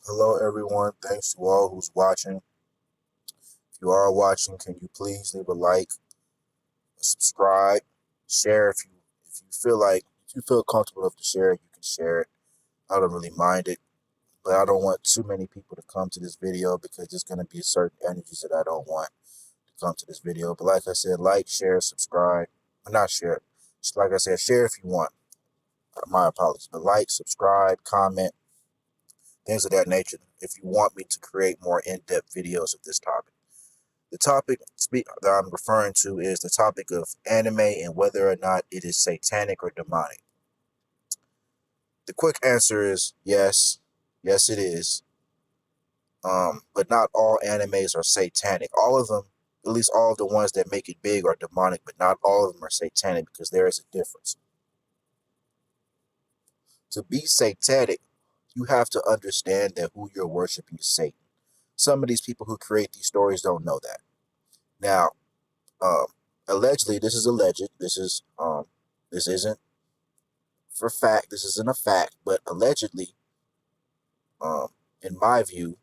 Hello, everyone. Thanks to all who's watching. If you are watching, can you please leave a like, subscribe, share if you feel like if you feel comfortable enough to share it, you can share it. I don't really mind it, but I don't want too many people to come to this video because there's going to be certain energies that I don't want to come to this video. But like I said, like, share, subscribe. Not share. Just like I said, share if you want. My apologies, but like, subscribe, comment, things of that nature. If you want me to create more in-depth videos of this topic. The topic that I'm referring to is the topic of anime and whether or not it is satanic or demonic. The quick answer is yes. Yes, it is. But not all animes are satanic. All of them, at least all of the ones that make it big, are demonic, but not all of them are satanic because there is a difference. To be satanic, you have to understand that who you're worshiping is Satan. Some of these people who create these stories don't know that. Now, um, allegedly, this is alleged. This isn't for fact. This isn't a fact, but allegedly, um, in my view,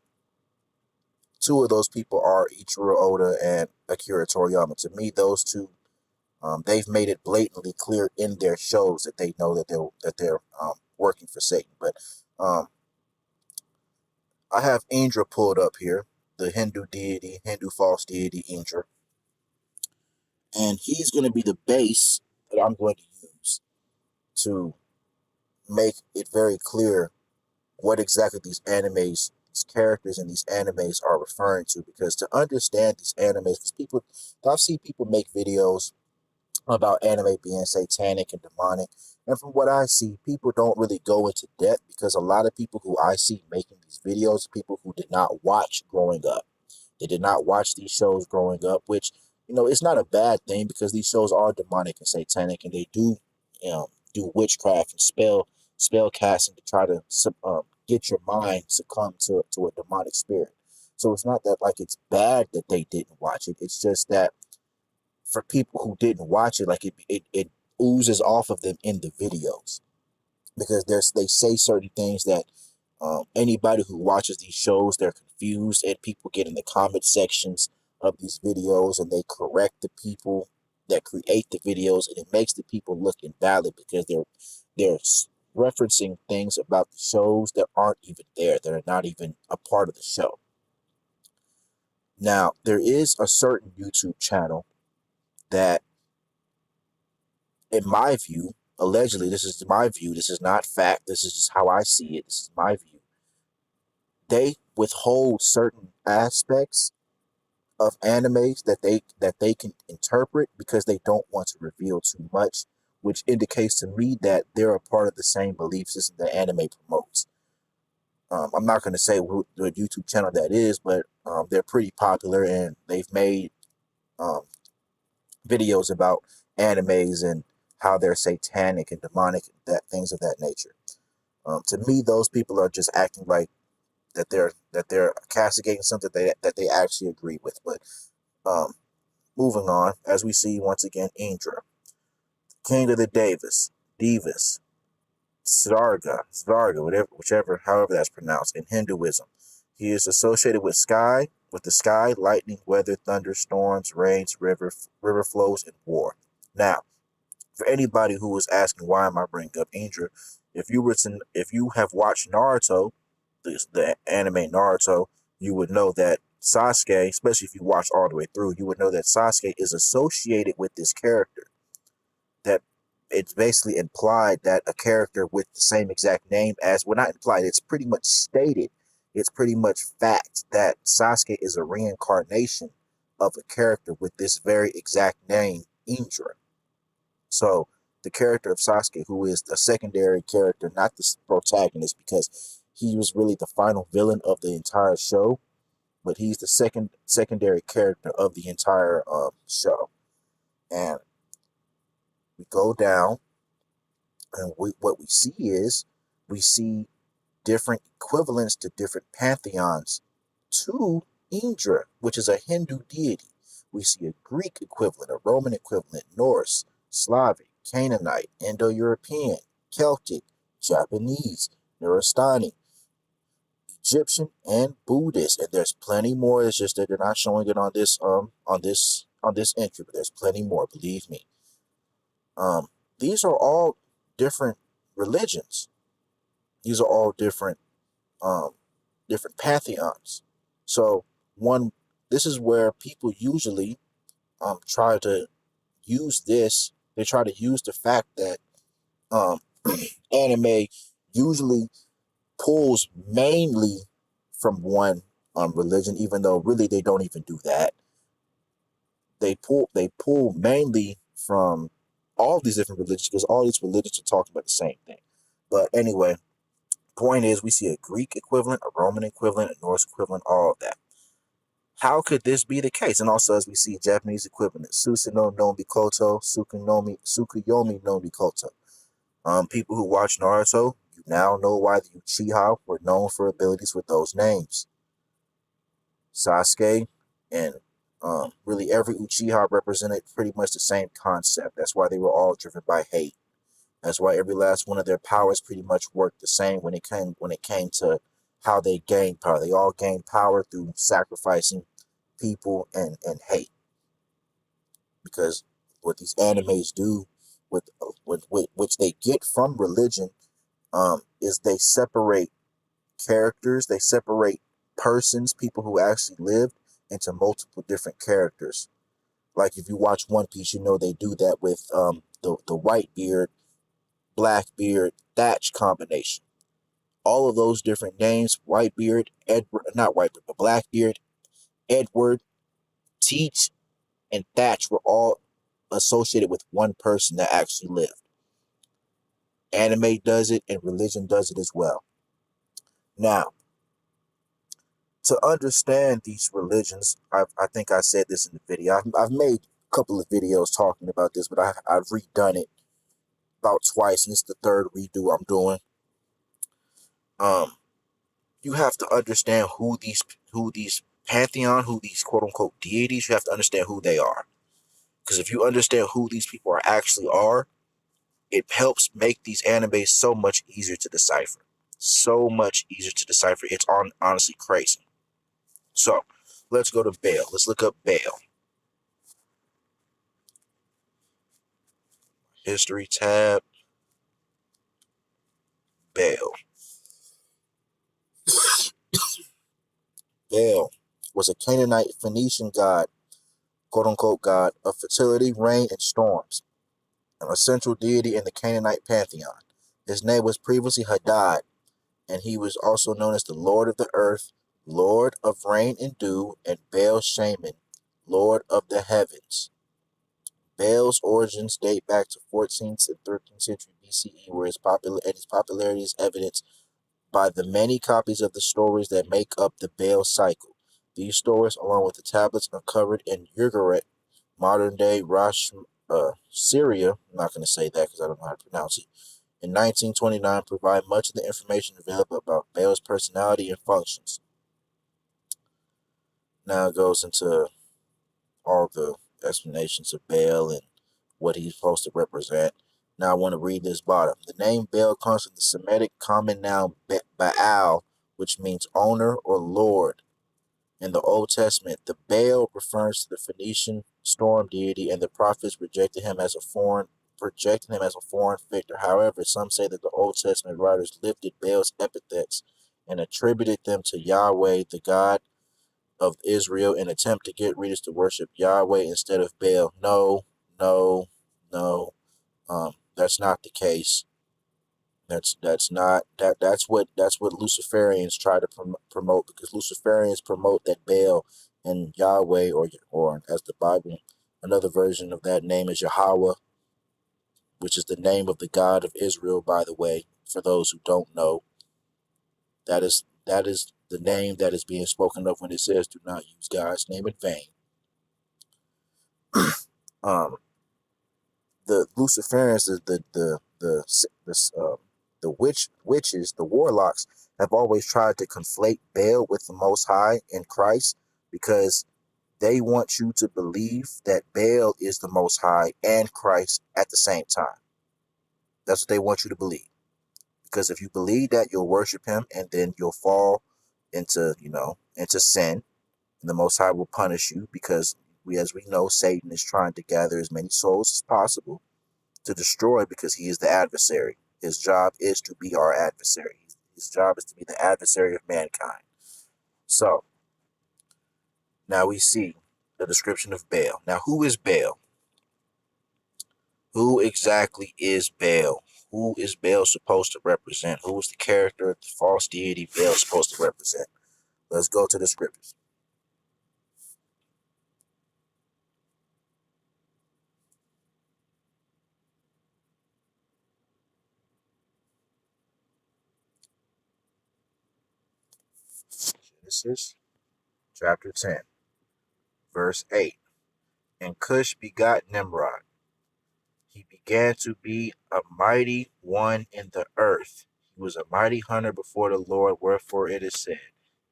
two of those people are Ichiro Oda and Akira Toriyama. To me, those two, they've made it blatantly clear in their shows that they know that they're working for Satan. But I have Indra pulled up here, the Hindu deity, Hindu false deity Indra, and he's going to be the base that I'm going to use to make it very clear what exactly these characters in these animes are referring to. Because to understand these animes, because I've seen people make videos about anime being satanic and demonic, and from what I see, people don't really go into depth because a lot of people who I see making these videos are people who did not watch growing up. They did not watch these shows growing up, which, it's not a bad thing because these shows are demonic and satanic, and they do witchcraft and spell casting to try to get your mind succumb to a demonic spirit. So it's not that like it's bad that they didn't watch it. It's just that for people who didn't watch it, like it oozes off of them in the videos because they say certain things that anybody who watches these shows, they're confused, and people get in the comment sections of these videos and they correct the people that create the videos, and it makes the people look invalid because they're referencing things about the shows that aren't even there, that are not even a part of the show. Now, there is a certain YouTube channel that, in my view, allegedly, this is my view, this is not fact, this is just how I see it, this is my view. They withhold certain aspects of animes that they can interpret because they don't want to reveal too much, which indicates to me that they're a part of the same belief system that anime promotes. I'm not going to say what YouTube channel that is, but they're pretty popular and they've made um, videos about animes and how they're satanic and demonic, that things of that nature. To me, those people are just acting like that they're castigating something that they actually agree with. But moving on, as we see once again, Indra, king of the Devas, Svarga, however that's pronounced in Hinduism. He is associated with the sky, lightning, weather, thunder, storms, rains, river flows, and war. Now, for anybody who was asking why am I bringing up Indra, if you have watched Naruto, the anime Naruto, you would know that Sasuke, especially if you watch all the way through, you would know that Sasuke is associated with this character. That it's basically implied that a character with the same exact name as, well, not implied, it's pretty much stated, it's pretty much fact that Sasuke is a reincarnation of a character with this very exact name, Indra. So the character of Sasuke, who is the secondary character, not the protagonist, because he was really the final villain of the entire show, but he's the secondary character of the entire show. And we go down, and what we see is we see different equivalents to different pantheons to Indra, which is a Hindu deity. We see a Greek equivalent, a Roman equivalent, Norse, Slavic, Canaanite, Indo-European, Celtic, Japanese, Nuristani, Egyptian, and Buddhist. And there's plenty more. It's just that they're not showing it on this entry, but there's plenty more, believe me. Um, these are all different religions. These are all um, different pantheons. So one, this is where people usually try to use this. They try to use the fact that um, anime usually pulls mainly from one religion, even though really they don't even do that. They pull mainly from all these different religions because all these religions are talking about the same thing. But anyway, point is we see a Greek equivalent, a Roman equivalent, a Norse equivalent, all of that. How could this be the case? And also, as we see Japanese equivalent, Susanoo no Mikoto, Tsukuyomi no Mikoto. People who watch Naruto, you now know why the Uchiha were known for abilities with those names. Sasuke and really every Uchiha represented pretty much the same concept. That's why they were all driven by hate. That's why every last one of their powers pretty much worked the same when it came to how they gained power. They all gained power through sacrificing people and hate. Because what these animes do with which they get from religion is they separate characters, they separate persons, people who actually lived into multiple different characters. Like if you watch One Piece, you know they do that with the Whitebeard, Blackbeard, Thatch combination. All of those different names, Whitebeard, Edward, not Whitebeard, but Blackbeard, Edward, Teach, and Thatch were all associated with one person that actually lived. Anime does it and religion does it as well. Now, to understand these religions, I think I said this in the video. I've made a couple of videos talking about this, but I've redone it about twice, and it's the third redo I'm doing. You have to understand who these pantheon, who these quote unquote deities. You have to understand who they are, because if you understand who these people are, it helps make these animes so much easier to decipher. So much easier to decipher. It's honestly crazy. So let's go to Baal. Let's look up Baal. History tab. Baal. Baal was a Canaanite Phoenician god, quote unquote god, of fertility, rain, and storms, and a central deity in the Canaanite pantheon. His name was previously Hadad, and he was also known as the Lord of the Earth, Lord of Rain and Dew, and Baal Shaman, Lord of the Heavens. Baal's origins date back to 14th and 13th century BCE, where his popularity is evidenced by the many copies of the stories that make up the Baal cycle. These stories, along with the tablets uncovered in Ugarit, modern-day Syria, I'm not going to say that because I don't know how to pronounce it, in 1929 provide much of the information available about Baal's personality and functions. Now it goes into all the explanations of Baal and what he's supposed to represent. Now I want to read this bottom. The name Baal comes from the Semitic common noun Baal, which means owner or lord. In the Old Testament, the Baal refers to the Phoenician storm deity, and the prophets projected him as a foreign figure. However, some say that the Old Testament writers lifted Baal's epithets and attributed them to Yahweh, the God of Israel, in an attempt to get readers to worship Yahweh instead of Baal. No, no, no. That's not the case. That's what Luciferians try to promote, because Luciferians promote that Baal and Yahweh, or as the Bible, another version of that name is Yahweh, which is the name of the God of Israel, by the way. For those who don't know, that is the name that is being spoken of when it says, "Do not use God's name in vain." Um, the Luciferians, witches, the warlocks have always tried to conflate Baal with the Most High in Christ, because they want you to believe that Baal is the Most High and Christ at the same time. That's what they want you to believe, Because if you believe that, you'll worship him, and then you'll fall into, into sin, and the Most High will punish you, because as we know, Satan is trying to gather as many souls as possible to destroy, because he is the adversary. His job is to be our adversary. His job is to be the adversary of mankind. So now we see the description of Baal. Now, who is Baal? Who exactly is Baal? Who is Baal supposed to represent? Who is the character of the false deity Baal supposed to represent? Let's go to the scriptures. Genesis chapter 10, verse 8. And Cush begot Nimrod. He began to be a mighty one in the earth. He was a mighty hunter before the Lord, wherefore it is said,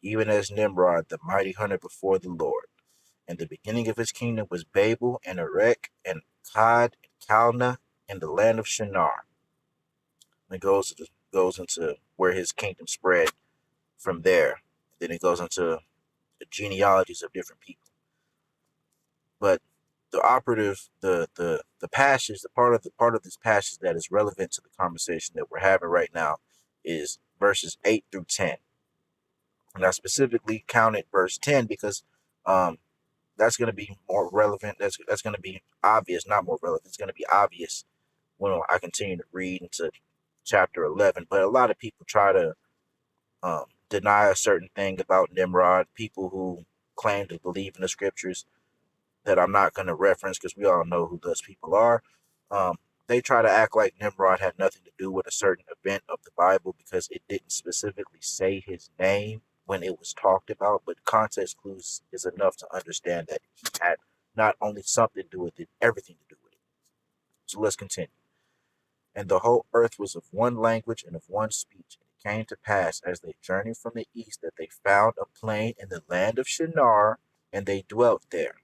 even as Nimrod, the mighty hunter before the Lord. And the beginning of his kingdom was Babel and Erech and Akkad and Calneh in the land of Shinar. And it goes into where his kingdom spread from there. Then it goes into the genealogies of different people. But the operative, the passage, the part of this passage that is relevant to the conversation that we're having right now is verses 8 through 10. And I specifically counted verse 10 because that's going to be more relevant. That's going to be obvious, not more relevant. It's going to be obvious when I continue to read into chapter 11. But a lot of people try to deny a certain thing about Nimrod. People who claim to believe in the scriptures that I'm not going to reference because we all know who those people are. Um, they try to act like Nimrod had nothing to do with a certain event of the Bible because it didn't specifically say his name when it was talked about, but context clues is enough to understand that he had not only something to do with it, everything to do with it. So let's continue. And the whole earth was of one language and of one speech. And it came to pass as they journeyed from the east that they found a plain in the land of Shinar, and they dwelt there.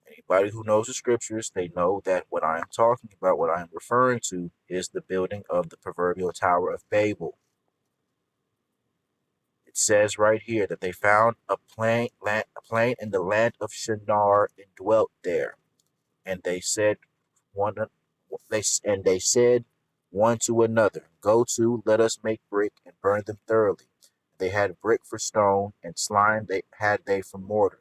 Anybody who knows the scriptures, they know that what I am talking about, what I am referring to, is the building of the proverbial Tower of Babel. It says right here that they found a plain in the land of Shinar and dwelt there. And they said they said one to another, go to, let us make brick and burn them thoroughly. They had brick for stone, and slime they for mortar.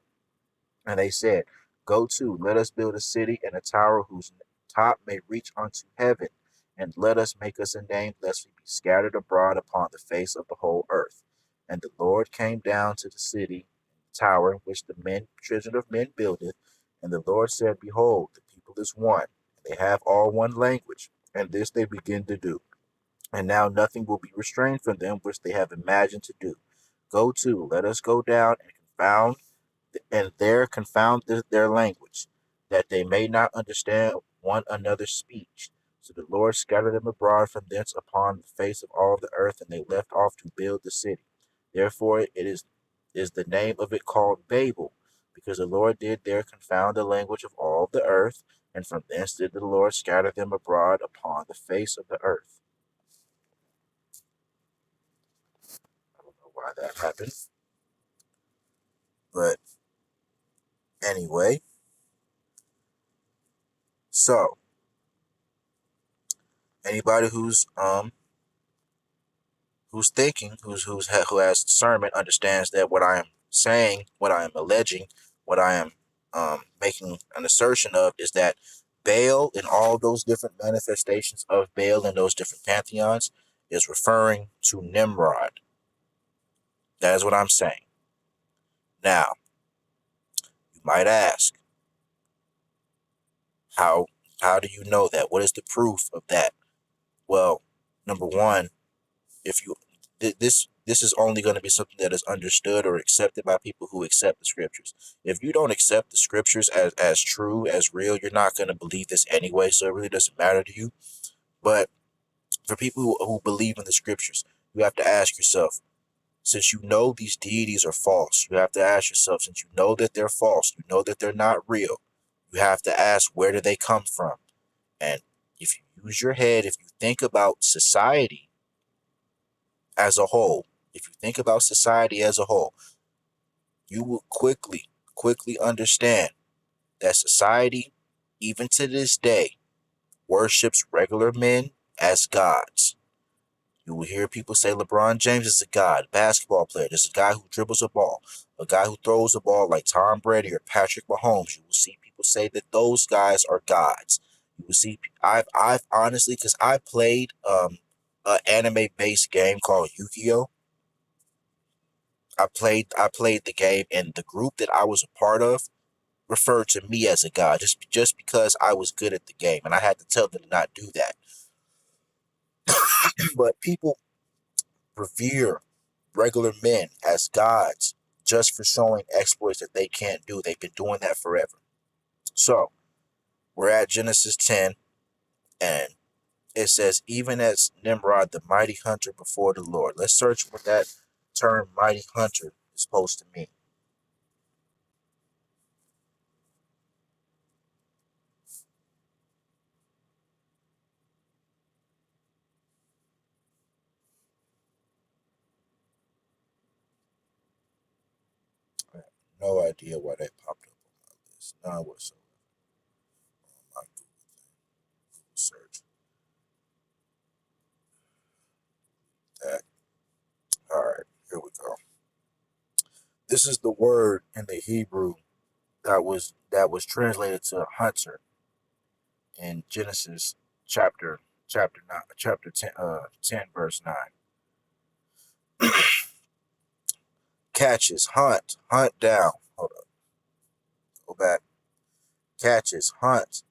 And they said, go to, let us build a city and a tower whose top may reach unto heaven, and let us make us a name, lest we be scattered abroad upon the face of the whole earth. And the Lord came down to the city, the tower which the children of men buildeth. And the Lord said, behold, the people is one, and they have all one language, and this they begin to do. And now nothing will be restrained from them which they have imagined to do. Go to, let us go down and there confound their language, that they may not understand one another's speech. So the Lord scattered them abroad from thence upon the face of all the earth, and they left off to build the city. Therefore is the name of it called Babel, because the Lord did there confound the language of all the earth, and from thence did the Lord scatter them abroad upon the face of the earth. I don't know why that happened, but anyway, so anybody who's thinking, who has discernment, understands that what I am saying, what I am alleging, what I am making an assertion of is that Baal in all those different manifestations of Baal in those different pantheons is referring to Nimrod. That is what I'm saying. Now, you might ask, how how do you know that? What is the proof of that? Well, number one, if you this is only going to be something that is understood or accepted by people who accept the scriptures. If you don't accept the scriptures as true, as real, you're not going to believe this anyway, so it really doesn't matter to you. But for people who believe in the scriptures, you have to ask yourself, since you know these deities are false, you have to ask yourself, since you know that they're false, you know that they're not real, you have to ask, where do they come from? And if you use your head, if you think about society as a whole, if you think about society as a whole, you will quickly understand that society, even to this day, worships regular men as gods. You will hear people say LeBron James is a god, basketball player. This is a guy who dribbles a ball, a guy who throws a ball like Tom Brady or Patrick Mahomes. You will see people say that those guys are gods. You will see. I've honestly, because I played an anime based game called Yu-Gi-Oh. I played the game, and the group that I was a part of referred to me as a god just because I was good at the game, and I had to tell them to not do that. But people revere regular men as gods just for showing exploits that they can't do. They've been doing that forever. So we're at Genesis 10, and it says, even as Nimrod, the mighty hunter before the Lord. Let's search what that term mighty hunter is supposed to mean. I have no idea why that popped up on my list. None whatsoever. On my Google search. That. All right, here we go. This is the word in the Hebrew that was translated to hunter in Genesis chapter 10, 10 verse 9. Catches, hunt down. Hold up, go back. Catches, hunt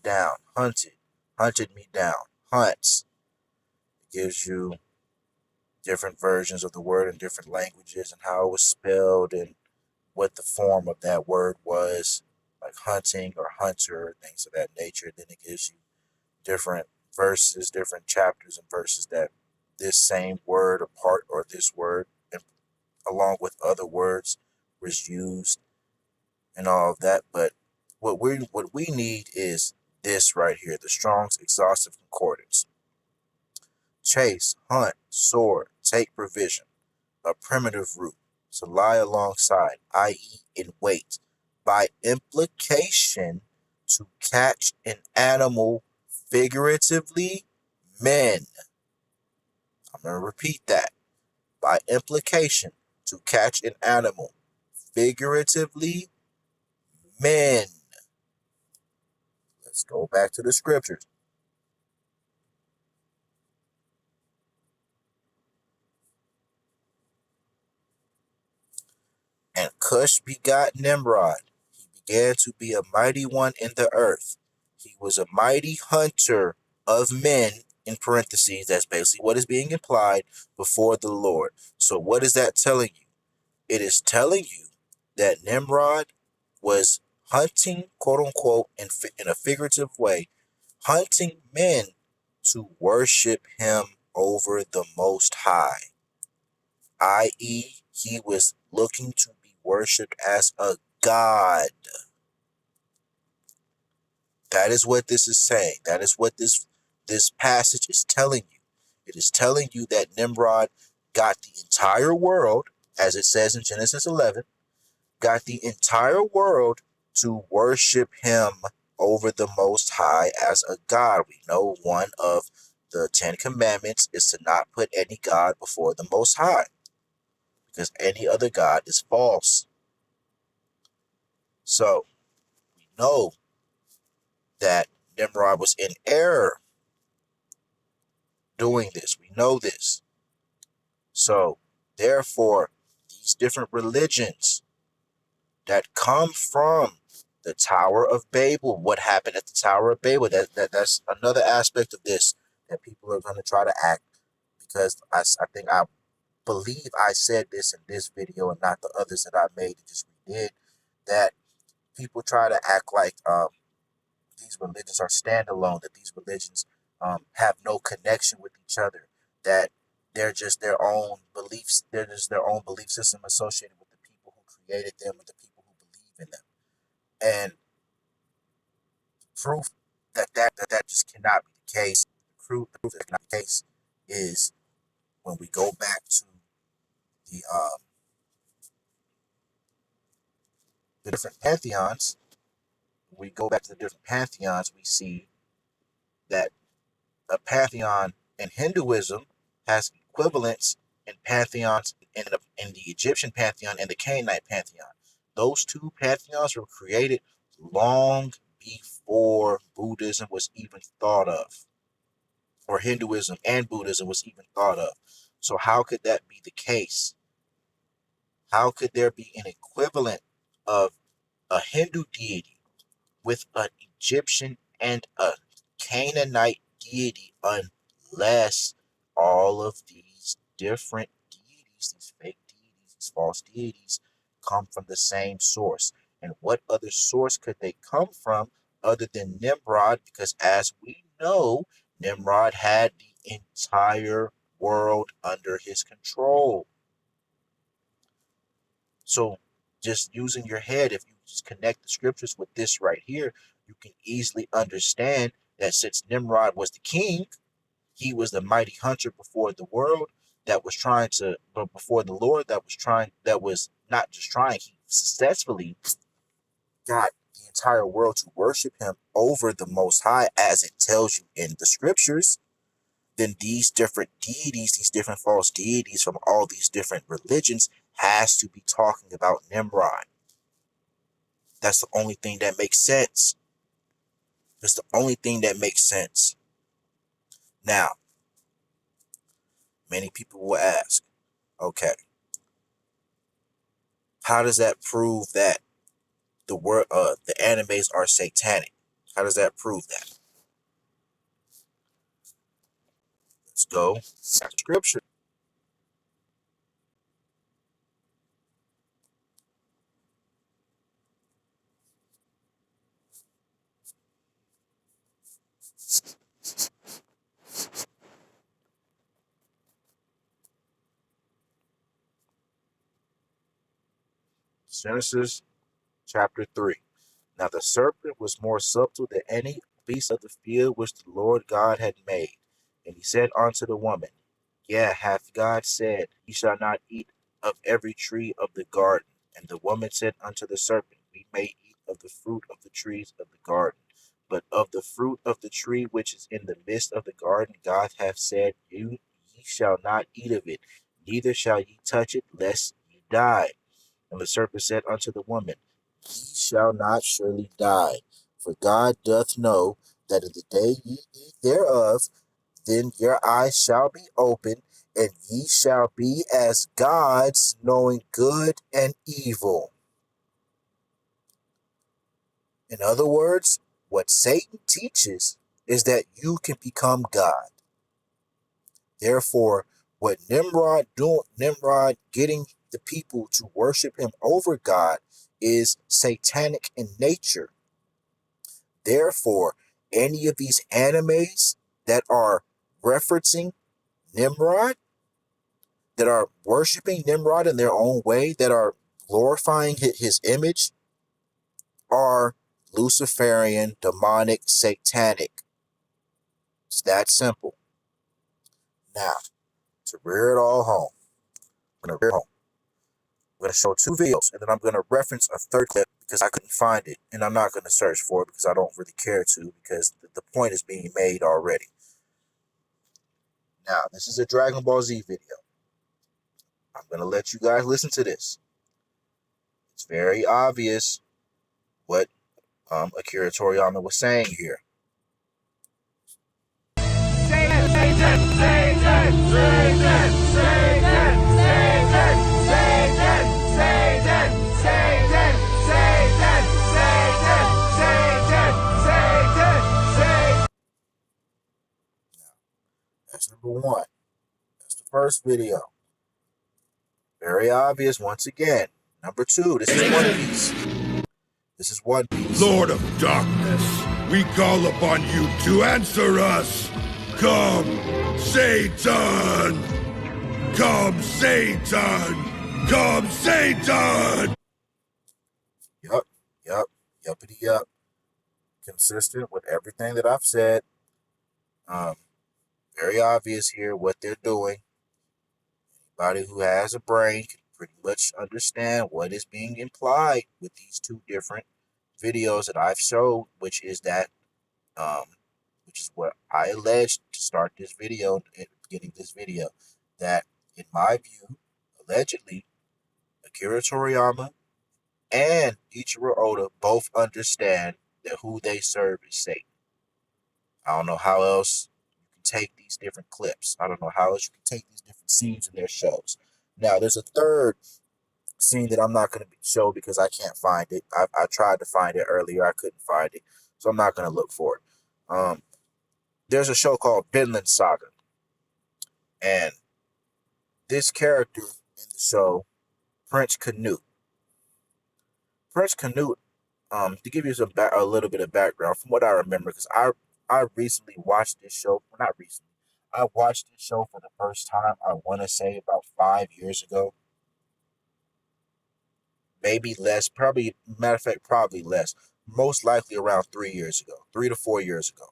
down, hunted me down, hunts. It gives you different versions of the word in different languages and how it was spelled and what the form of that word was, like hunting or hunter, things of that nature. Then it gives you different verses, different chapters and verses that this same word or part or this word, and along with other words, was used and all of that. But what we need is this right here, the Strong's Exhaustive Concordance. Chase, hunt, soar, take provision. A primitive root, to lie alongside, i.e., in wait. By implication, to catch an animal, figuratively, men. I'm going to repeat that. By implication, to catch an animal, figuratively, men. Let's go back to the scriptures. And Cush begot Nimrod. He began to be a mighty one in the earth. He was a mighty hunter of men, in parentheses. That's basically what is being implied, before the Lord. So what is that telling you? It is telling you that Nimrod was hunting, quote unquote, in a figurative way, hunting men to worship him over the Most High, i.e., he was looking to be worshipped as a god. That is what this is saying. That is what this passage is telling you. It is telling you that Nimrod got the entire world, as it says in Genesis 11, got the entire world to worship him over the Most High as a god. We know one of the 10 Commandments is to not put any god before the Most High, because any other god is false. So we know that Nimrod was in error doing this. We know this. So therefore, these different religions that come from the Tower of Babel, what happened at the Tower of Babel, that's another aspect of this that people are going to try to act, because I think I believe I said this in this video and not the others that I made and just redid, that people try to act like these religions are standalone, that these religions have no connection with each other, that they're just their own beliefs, they're just their own belief system associated with the people who created them and the people who believe in them. And proof that just cannot be the case. The proof is not the case is when we go back to the different pantheons. We go back to the different pantheons. We see that a pantheon in Hinduism has equivalents in pantheons in the Egyptian pantheon and the Canaanite pantheon. Those two pantheons were created long before Buddhism was even thought of, or Hinduism and Buddhism was even thought of. So how could that be the case? How could there be an equivalent of a Hindu deity with an Egyptian and a Canaanite deity unless all of these different deities, these fake deities, these false deities, come from the same source? And what other source could they come from other than Nimrod? Because as we know, Nimrod had the entire world under his control. So just using your head, if you just connect the scriptures with this right here, you can easily understand that since Nimrod was the king, he was the mighty hunter before the world that was trying to, but before the Lord that was not just trying, he successfully got the entire world to worship him over the Most High, as it tells you in the scriptures. Then these different deities, these different false deities from all these different religions has to be talking about Nimrod. That's the only thing that makes sense. That's the only thing that makes sense. Now, many people will ask, okay, how does that prove that the animes are satanic? How does that prove that? Let's go back to scripture. Genesis chapter 3. Now the serpent was more subtle than any beast of the field which the Lord God had made. And he said unto the woman, yeah, hath God said, ye shall not eat of every tree of the garden. And the woman said unto the serpent, we may eat of the fruit of the trees of the garden. But of the fruit of the tree which is in the midst of the garden, God hath said, ye shall not eat of it, neither shall ye touch it, lest ye die. And the serpent said unto the woman, ye shall not surely die, for God doth know that in the day ye eat thereof, then your eyes shall be opened, and ye shall be as gods, knowing good and evil. In other words, what Satan teaches is that you can become God. Therefore, what Nimrod getting the people to worship him over God, is satanic in nature. Therefore, any of these animes that are referencing Nimrod, that are worshiping Nimrod in their own way, that are glorifying his image, are Luciferian, demonic, satanic. It's that simple. Now, to rear it all home, I'm going to show two videos, and then I'm going to reference a third clip because I couldn't find it, and I'm not going to search for it because I don't really care to, because the point is being made already. Now, this is a Dragon Ball Z video. I'm going to let you guys listen to this. It's very obvious what Akira Toriyama was saying here. Satan, Satan, Satan, Satan, Satan, Satan, Satan, Satan, Satan, Satan, Satan, Satan, Satan. That's number one. That's the first video. Very obvious once again. Number two, this is One Piece. This is One Piece. Lord of Darkness, we call upon you to answer us. Come, Satan! Come, Satan! Come, Satan! Yup. Yuppity yup. Consistent with everything that I've said. Um, Very obvious here what they're doing. Anybody who has a brain can pretty much understand what is being implied with these two different videos that I've showed, um, which is what I alleged to start this video and beginning this video, that in my view, allegedly, Akira Toriyama and Ichiro Oda both understand that who they serve is Satan. I don't know how else you can take these different clips. I don't know how else you can take these different scenes in their shows. Now, there's a third scene that I'm not going to show because I can't find it. I tried to find it earlier. I couldn't find it. So I'm not going to look for it. There's a show called Vinland Saga. And this character in the show, Prince Canute. Prince Canute, to give you a little bit of background from what I remember, because I recently watched this show. Well, not recently. I watched this show for the first time, I want to say about 5 years ago. Maybe less, probably, matter of fact, probably less. Most likely around 3 years ago, 3 to 4 years ago.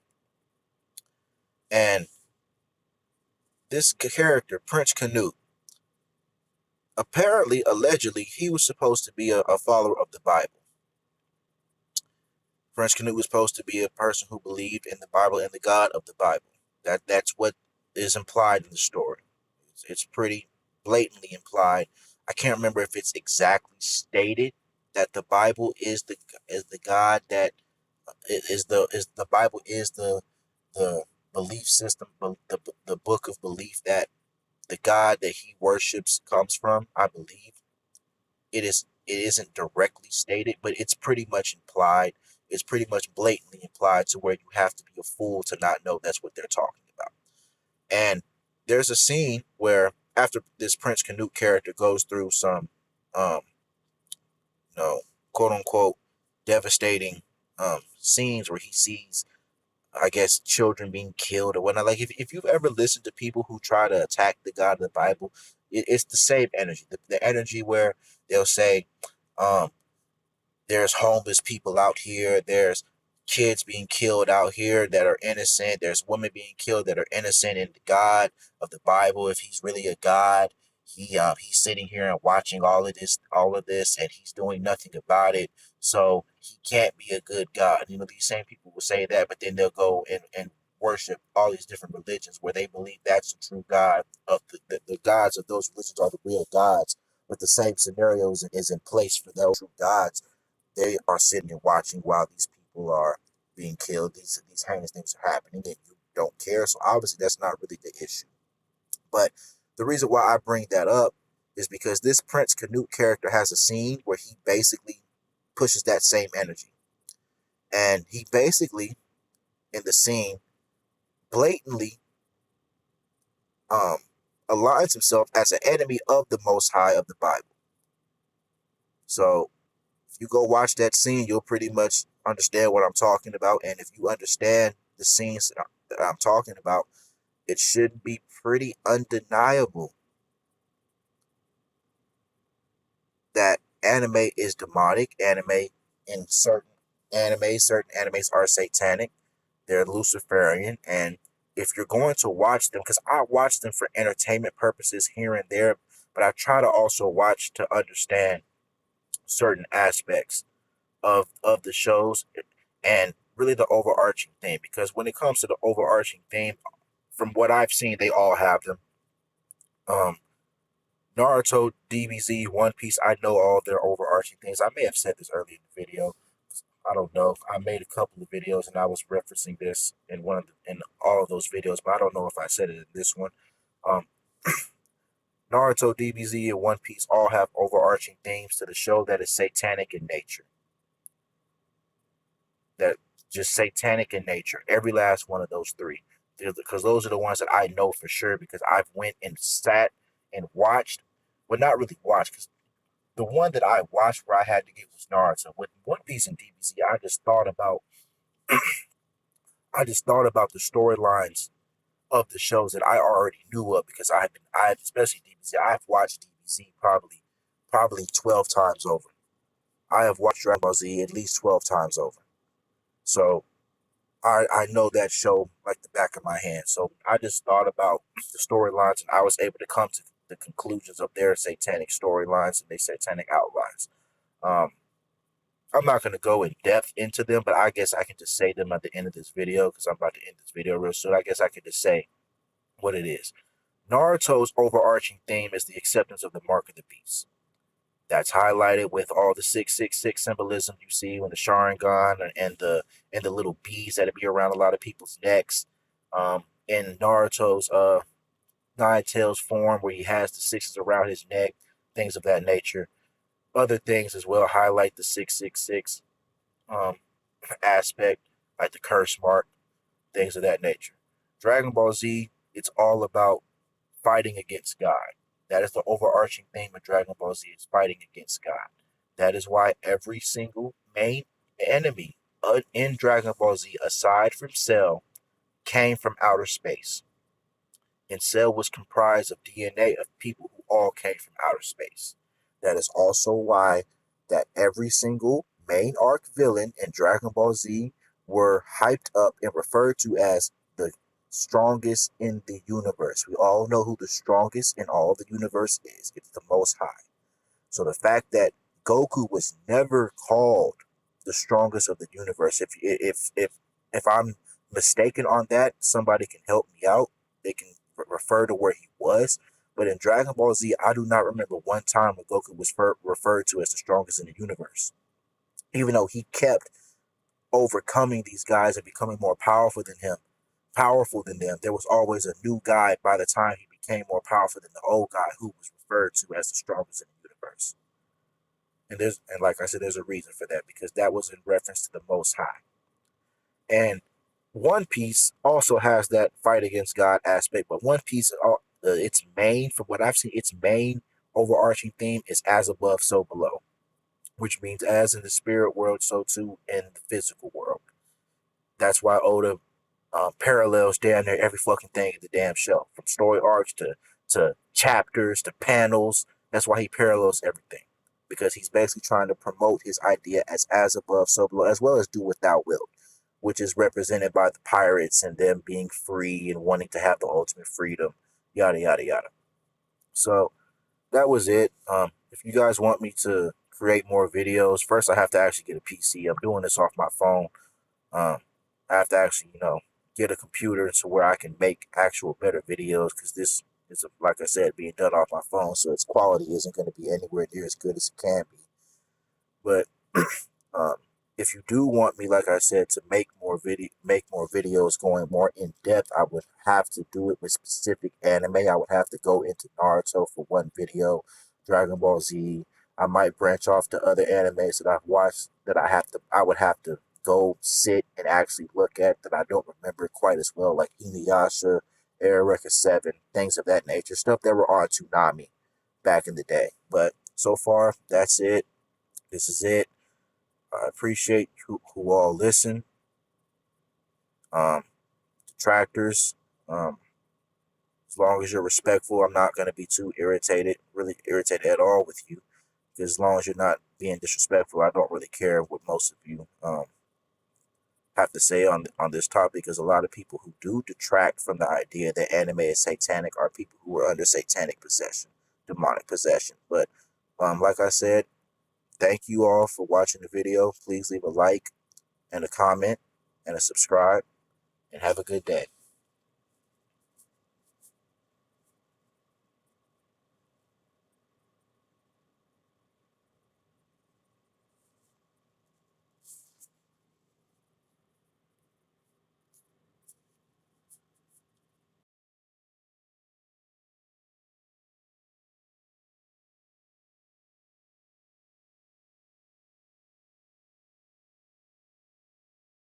And this character, Prince Canute, apparently, allegedly, he was supposed to be a follower of the Bible. Prince Canute was supposed to be a person who believed in the Bible and the God of the Bible. That's what is implied in the story. It's pretty blatantly implied. I can't remember if it's exactly stated that the Bible is the God that is the Bible is the belief system, the book of belief that the God that he worships comes from. I believe it isn't directly stated, but it's pretty much implied. It's pretty much blatantly implied to where you have to be a fool to not know that's what they're talking about. And there's a scene where after this Prince Canute character goes through some, um, you know, quote unquote, devastating scenes where he sees, I guess, children being killed or whatnot. Like if you've ever listened to people who try to attack the God of the Bible, it's the same energy. The energy where they'll say, um, there's homeless people out here. There's kids being killed out here that are innocent. There's women being killed that are innocent. And the God of the Bible, if he's really a God, he's sitting here and watching all of this, and he's doing nothing about it. So he can't be a good God. You know, these same people will say that, but then they'll go and worship all these different religions where they believe that's the true God of the gods of those religions are the real gods. But the same scenarios is in place for those true gods. They are sitting and watching while these people are being killed. These heinous things are happening, and you don't care. So obviously, that's not really the issue. But the reason why I bring that up is because this Prince Canute character has a scene where he basically pushes that same energy, and he basically in the scene blatantly um, aligns himself as an enemy of the Most High of the Bible. So if you go watch that scene, you'll pretty much understand what I'm talking about. And if you understand the scenes that I'm talking about, it should be pretty undeniable that anime is demonic. Certain animes are satanic. They're Luciferian. And if you're going to watch them, because I watch them for entertainment purposes here and there, but I try to also watch to understand certain aspects of the shows and really the overarching theme, because when it comes to the overarching theme, from what I've seen, they all have them. um Naruto, DBZ, One Piece, I know all their overarching things. I may have said this earlier in the video. I don't know. I made a couple of videos and I was referencing this in in all of those videos, but I don't know if I said it in this one. um Naruto, DBZ, and One Piece all have overarching themes to the show that is satanic in nature. That just satanic in nature. Every last one of those three, because those are the ones that I know for sure. Because I've went and sat and watched, well, not really watched, because the one that I watched where I had to get was Naruto. With One Piece and DBZ, I just thought about the storylines of the shows that I already knew of, because I've especially DBZ. I've watched DBZ probably 12 times over. I have watched Dragon Ball Z at least 12 times over. So I know that show like the back of my hand. So I just thought about the storylines, and I was able to come to the conclusions of their satanic storylines and their satanic outlines. Um, I'm not going to go in depth into them, but I guess I can just say them at the end of this video because I'm about to end this video real soon. I guess I can just say what it is. Naruto's overarching theme is the acceptance of the mark of the beast. That's highlighted with all the 666 symbolism you see when the Sharingan and the little bees that be around a lot of people's necks. In Naruto's Nine Tails form, where he has the sixes around his neck, things of that nature. Other things as well highlight the 666 aspect, like the curse mark, things of that nature. Dragon Ball Z, it's all about fighting against God. That is the overarching theme of Dragon Ball Z, is fighting against God. That is why every single main enemy in Dragon Ball Z, aside from Cell, came from outer space. And Cell was comprised of DNA of people who all came from outer space. That is also why that every single main arc villain in Dragon Ball Z were hyped up and referred to as the strongest in the universe. We all know who the strongest in all the universe is. It's the Most High. So the fact that Goku was never called the strongest of the universe, if I'm mistaken on that, somebody can help me out. They can refer to where he was. But in Dragon Ball Z, I do not remember one time when Goku was referred to as the strongest in the universe. Even though he kept overcoming these guys and becoming more powerful than them, there was always a new guy by the time he became more powerful than the old guy who was referred to as the strongest in the universe. And like I said, there's a reason for that, because that was in reference to the Most High. And One Piece also has that fight against God aspect, but One Piece, its main, from what I've seen, its main overarching theme is as above, so below, which means as in the spirit world, so too in the physical world. That's why Oda parallels damn near every fucking thing in the damn show, from story arcs to chapters to panels. That's why he parallels everything, because he's basically trying to promote his idea as above, so below, as well as do without will, which is represented by the pirates and them being free and wanting to have the ultimate freedom, yada yada yada. So that was it. If you guys want me to create more videos, first I have to actually get a PC. I'm doing this off my phone. I have to actually, get a computer to where I can make actual better videos, because this is, like I said, being done off my phone, so its quality isn't going to be anywhere near as good as it can be. But if you do want me, like I said, to make more videos going more in depth, I would have to do it with specific anime. I would have to go into Naruto for one video, Dragon Ball Z. I might branch off to other animes that I've watched that I would have to go sit and actually look at, that I don't remember quite as well, like Inuyasha, Eureka 7, things of that nature, stuff that were on Toonami back in the day. But so far, that's it. This is it. I appreciate who all listen. Detractors, as long as you're respectful, I'm not going to be too really irritated at all with you. Because as long as you're not being disrespectful, I don't really care what most of you have to say on this topic, because a lot of people who do detract from the idea that anime is satanic are people who are under satanic possession, demonic possession. But like I said, thank you all for watching the video. Please leave a like and a comment and a subscribe, and have a good day.